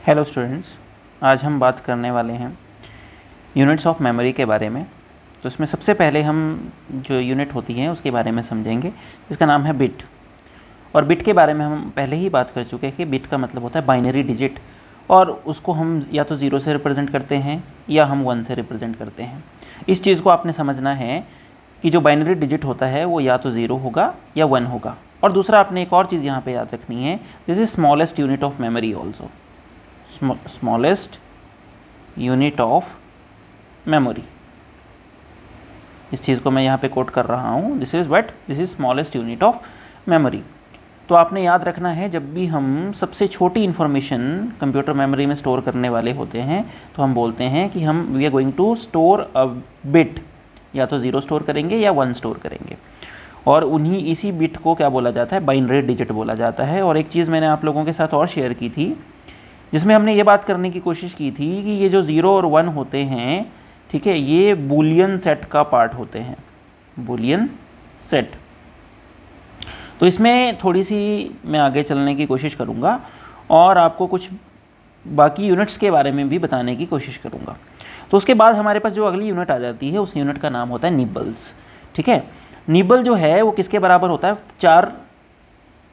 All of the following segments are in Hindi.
हेलो स्टूडेंट्स, आज हम बात करने वाले हैं यूनिट्स ऑफ मेमोरी के बारे में। तो इसमें सबसे पहले हम जो यूनिट होती है उसके बारे में समझेंगे, जिसका नाम है बिट। और बिट के बारे में हम पहले ही बात कर चुके हैं कि बिट का मतलब होता है बाइनरी डिजिट, और उसको हम या तो 0 से रिप्रेजेंट करते हैं या हम 1 से रिप्रेजेंट करते हैं। इस चीज़ को आपने समझना है कि जो बाइनरी डिजिट होता है वो या तो 0 होगा या 1 होगा। और दूसरा आपने एक और चीज़ यहाँ पे याद रखनी है, this is smallest unit of memory also, smallest unit of memory. इस चीज़ को मैं यहाँ पे कोट कर रहा हूँ, this is smallest unit of memory. तो आपने याद रखना है, जब भी हम सबसे छोटी इन्फॉर्मेशन कंप्यूटर मेमोरी में स्टोर करने वाले होते हैं तो हम बोलते हैं कि we are going to store a bit, या तो 0 स्टोर करेंगे या 1 स्टोर करेंगे। और इसी बिट को क्या बोला जाता है, बाइनरी डिजिट बोला जाता है। और एक चीज़ मैंने आप लोगों के साथ और शेयर की थी, जिसमें हमने ये बात करने की कोशिश की थी कि ये जो 0 और 1 होते हैं, ठीक है, ये बूलियन सेट का पार्ट होते हैं, बूलियन सेट। तो इसमें थोड़ी सी मैं आगे चलने की कोशिश करूँगा और आपको कुछ बाकी यूनिट्स के बारे में भी बताने की कोशिश करूँगा। तो उसके बाद हमारे पास जो अगली यूनिट आ जाती है, उस यूनिट का नाम होता है निबल्स। ठीक है, निबल जो है वो किसके बराबर होता है, 4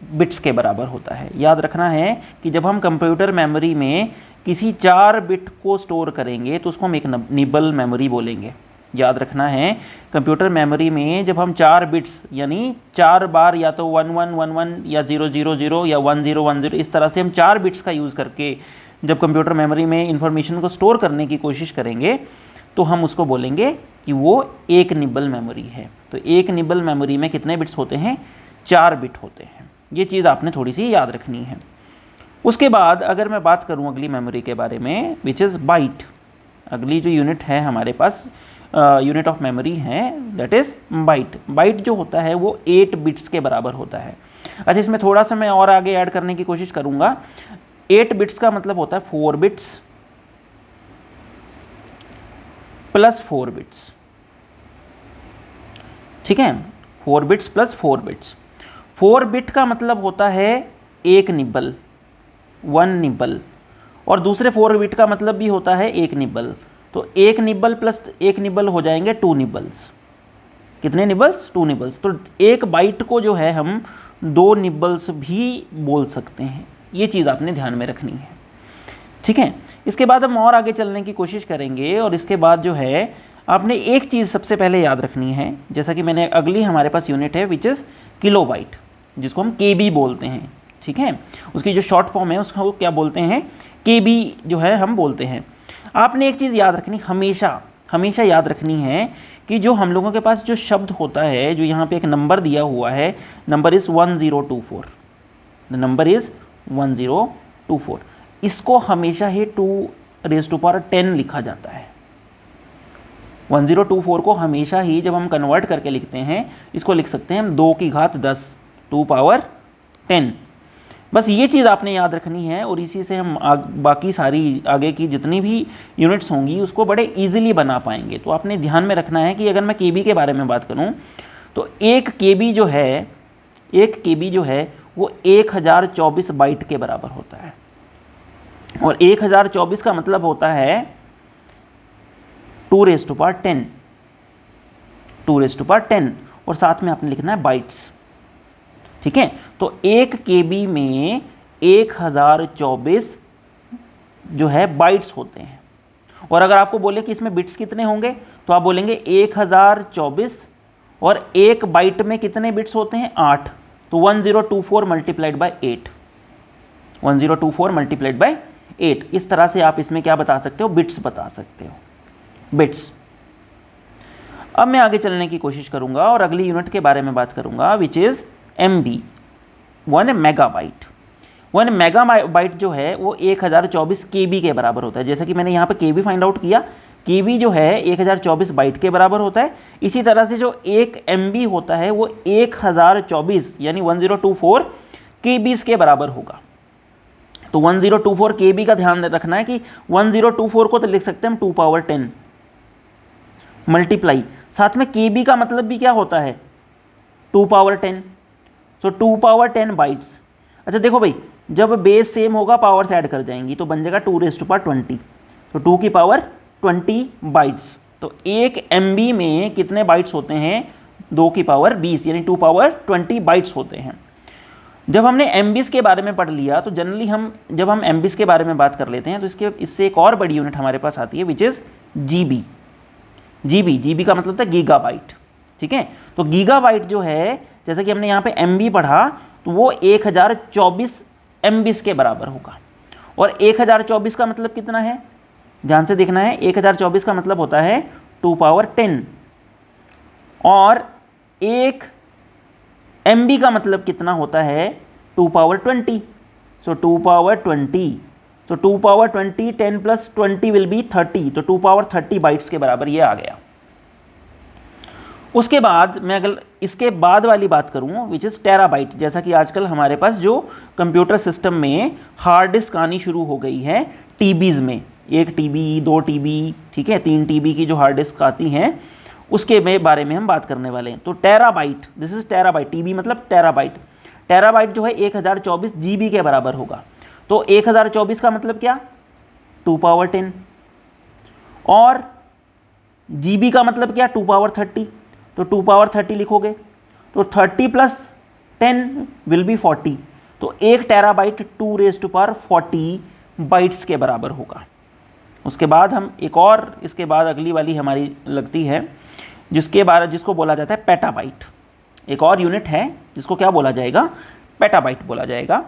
बिट्स के बराबर होता है। याद रखना है कि जब हम कंप्यूटर मेमोरी में किसी 4 बिट को स्टोर करेंगे तो उसको हम एक निबल मेमोरी बोलेंगे। याद रखना है, कंप्यूटर मेमोरी में जब हम 4 बिट्स यानी 4 बार या तो 1111 या 000 या 1010 इस तरह से हम 4 बिट्स का यूज़ करके जब कंप्यूटर मेमोरी में इंफॉर्मेशन को स्टोर करने की कोशिश करेंगे तो हम उसको बोलेंगे कि वो एक निबल मेमोरी है। तो एक निबल मेमोरी में कितने बिट्स होते हैं, 4 बिट होते हैं। ये चीज़ आपने थोड़ी सी याद रखनी है। उसके बाद अगर मैं बात करूं अगली मेमोरी के बारे में, विच इज़ बाइट। अगली जो यूनिट है हमारे पास, यूनिट ऑफ मेमोरी है, दैट इज़ बाइट। बाइट जो होता है वो 8 बिट्स के बराबर होता है। अच्छा, इसमें थोड़ा सा मैं और आगे ऐड करने की कोशिश करूंगा। 8 बिट्स का मतलब होता है 4 बिट्स प्लस 4 बिट्स। ठीक है, 4 बिट्स प्लस 4 बिट्स। 4 बिट का मतलब होता है एक निबल, 1 निबल, और दूसरे 4 बिट का मतलब भी होता है एक निबल। तो एक निबल प्लस एक निबल हो जाएंगे 2 निबल्स। कितने निबल्स, 2 निबल्स। तो एक बाइट को जो है हम 2 निबल्स भी बोल सकते हैं। ये चीज़ आपने ध्यान में रखनी है। ठीक है, इसके बाद हम और आगे चलने की कोशिश करेंगे। और इसके बाद जो है आपने एक चीज़ सबसे पहले याद रखनी है, जैसा कि मैंने अगली हमारे पास यूनिट है विच इज़ किलोबाइट, जिसको हम केबी बोलते हैं। ठीक है, उसकी जो शॉर्ट फॉर्म है उसको क्या बोलते हैं, केबी जो है हम बोलते हैं। आपने एक चीज़ याद रखनी, हमेशा याद रखनी है कि जो हम लोगों के पास जो शब्द होता है, जो यहाँ पे एक नंबर दिया हुआ है, number is 1024, the number is 1024, इसको हमेशा ही 2⁻10 लिखा जाता है। 1024 को हमेशा ही जब हम कन्वर्ट करके लिखते हैं, इसको लिख सकते हैं हम 2 की घात 10, 2⁻10। बस ये चीज़ आपने याद रखनी है, और इसी से हम बाकी सारी आगे की जितनी भी यूनिट्स होंगी उसको बड़े इजीली बना पाएंगे। तो आपने ध्यान में रखना है कि अगर मैं केबी के बारे में बात करूं तो एक केबी जो है वो 1024 बाइट के बराबर होता है। और 1024 का मतलब होता है 2⁻10, 2⁻10, और साथ में आपने लिखना है बाइट्स। ठीक है, तो एक केबी में 1024 जो है बाइट्स होते हैं। और अगर आपको बोले कि इसमें बिट्स कितने होंगे तो आप बोलेंगे 1024, और एक बाइट में कितने बिट्स होते हैं, 8। तो 1024 मल्टीप्लाइड बाई 8, 1024 मल्टीप्लाइड बाई 8। इस तरह से आप इसमें क्या बता सकते हो, बिट्स बता सकते हो, बिट्स। अब मैं आगे चलने की कोशिश करूंगा और अगली यूनिट के बारे में बात करूंगा which is MB, 1 megabyte. 1 megabyte जो है वो 1024 KB के बराबर होता है। जैसा कि मैंने यहाँ पे KB फाइंड आउट किया, KB जो है 1024 बाइट के बराबर होता है। इसी तरह से जो 1 MB होता है वो 1024 यानी 1024 KBs के बराबर होगा। तो 1024 KB का ध्यान रखना है कि 1024 को तो लिख सकते हैं हम 2⁻10 मल्टीप्लाई, साथ में KB का मतलब भी क्या होता है, 2⁻10। सो 2⁻10 बाइट्स। अच्छा देखो भाई, जब बेस सेम होगा पावर्स ऐड कर जाएंगी, तो बन जाएगा 2⁻20। तो 2 की पावर 20 बाइट्स। तो 1 MB में कितने बाइट्स होते हैं? 2 की पावर 20, यानी 2 पावर 20 बाइट्स होते हैं। जब हमने MBs के बारे में पढ़ लिया, तो जनरली जब हम MBs के बारे में बात कर लेते हैं, तो इससे एक और बड़ी यूनिट हमारे पास आती है, विच इज़ GB। GB का मतलब था गीगाबाइट। ठीक है, तो गीगाबाइट जो है, जैसा कि हमने यहाँ पे MB पढ़ा, तो वो 1024 MBs के बराबर होगा। और 1024 का मतलब कितना है? ध्यान से देखना है। 1024 का मतलब होता है 2 पावर 10, और 1 MB का मतलब कितना होता है? 2 पावर 20। सो 2 पावर 20, तो 2 पावर 20, 10 प्लस 20 विल बी 30। तो 2 पावर 30 बाइट्स के बराबर ये आ गया। उसके बाद मैं अगर इसके बाद वाली बात करूं, विच इज़ टेराबाइट, जैसा कि आजकल हमारे पास जो कंप्यूटर सिस्टम में हार्ड डिस्क आनी शुरू हो गई है TBs में, 1 TB, 2 TB, ठीक है, 3 TB की जो हार्ड डिस्क आती हैं, उसके बारे में हम बात करने वाले हैं। तो terabyte, this is terabyte, TB मतलब टेराबाइट। टेराबाइट जो है 1024 GB के बराबर होगा। तो 1024 का मतलब क्या? 2 पावर 10, और GB का मतलब क्या? 2 पावर 30। तो 2 पावर 30 लिखोगे, तो 30 प्लस 10 विल बी 40। तो 1 टेराबाइट 2⁻40 बाइट्स के बराबर होगा। उसके बाद हम एक और, इसके बाद अगली वाली हमारी लगती है, जिसको बोला जाता है पेटाबाइट। एक और यूनिट है जिसको क्या बोला जाएगा? पेटाबाइट बोला जाएगा।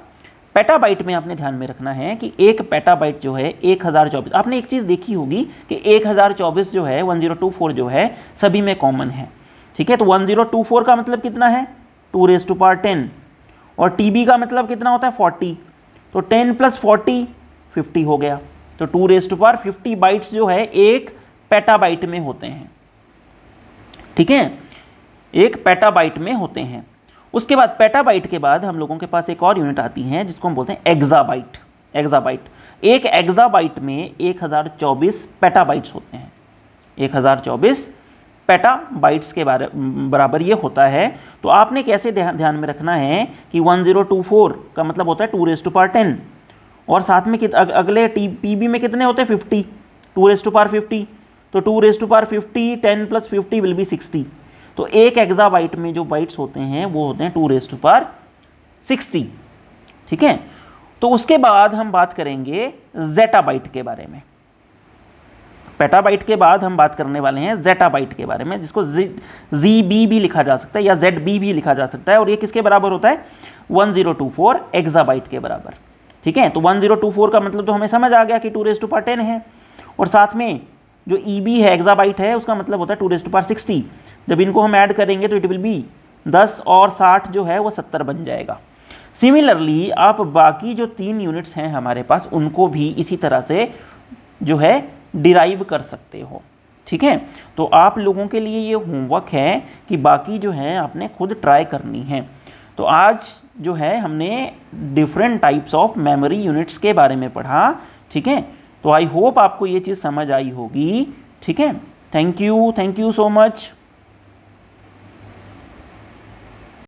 पेटाबाइट में आपने ध्यान में रखना है कि 1 पेटाबाइट जो है 1024, आपने एक चीज़ देखी होगी कि 1024 जो है, 1024 जो है, सभी में कॉमन है। ठीक है, तो 1024 का मतलब कितना है? 2⁻10, और TB का मतलब कितना होता है? 40। तो 10 प्लस 40 50 हो गया। तो 2⁻50 बाइट्स जो है 1 पेटाबाइट में होते हैं। ठीक है, 1 पेटाबाइट में होते हैं। उसके बाद पेटाबाइट के बाद हम लोगों के पास एक और यूनिट आती है जिसको हम बोलते हैं एक्साबाइट। एक्साबाइट, 1 एक्साबाइट में 1024 पेटाबाइट्स होते हैं। 1024 पेटाबाइट्स के बराबर ये होता है। तो आपने कैसे ध्यान में रखना है कि 1024 का मतलब होता है 2⁻10, और साथ में अगले TB में कितने होते हैं? 50, 2⁻50। तो 2⁻50, 10 प्लस 50 विल बी 60। तो 1 एक्साबाइट में जो बाइट्स होते हैं वो होते हैं 2⁻60। ठीक है, तो उसके बाद हम बात करेंगे ज़ेटाबाइट के बारे में। पेटाबाइट के बाद हम बात करने वाले हैं ज़ेटाबाइट के बारे में, जिसको ZB भी लिखा जा सकता है या ZB भी लिखा जा सकता है, और ये किसके बराबर होता है? 1024 एक्साबाइट के बराबर। ठीक है, तो 1024 का मतलब तो हमें समझ आ गया कि 2⁻10 है, और साथ में जो EB है, एक्साबाइट है, उसका मतलब होता है 2⁻60। जब इनको हम ऐड करेंगे तो इट विल बी 10 और 60 जो है वो 70 बन जाएगा। सिमिलरली आप बाकी जो 3 यूनिट्स हैं हमारे पास, उनको भी इसी तरह से जो है डिराइव कर सकते हो। ठीक है, तो आप लोगों के लिए ये होमवर्क है कि बाकी जो है आपने खुद ट्राई करनी है। तो आज जो है हमने different types of memory units के बारे में पढ़ा। ठीक है, तो आई होप आपको ये चीज़ समझ आई होगी। ठीक है, थैंक यू सो मच।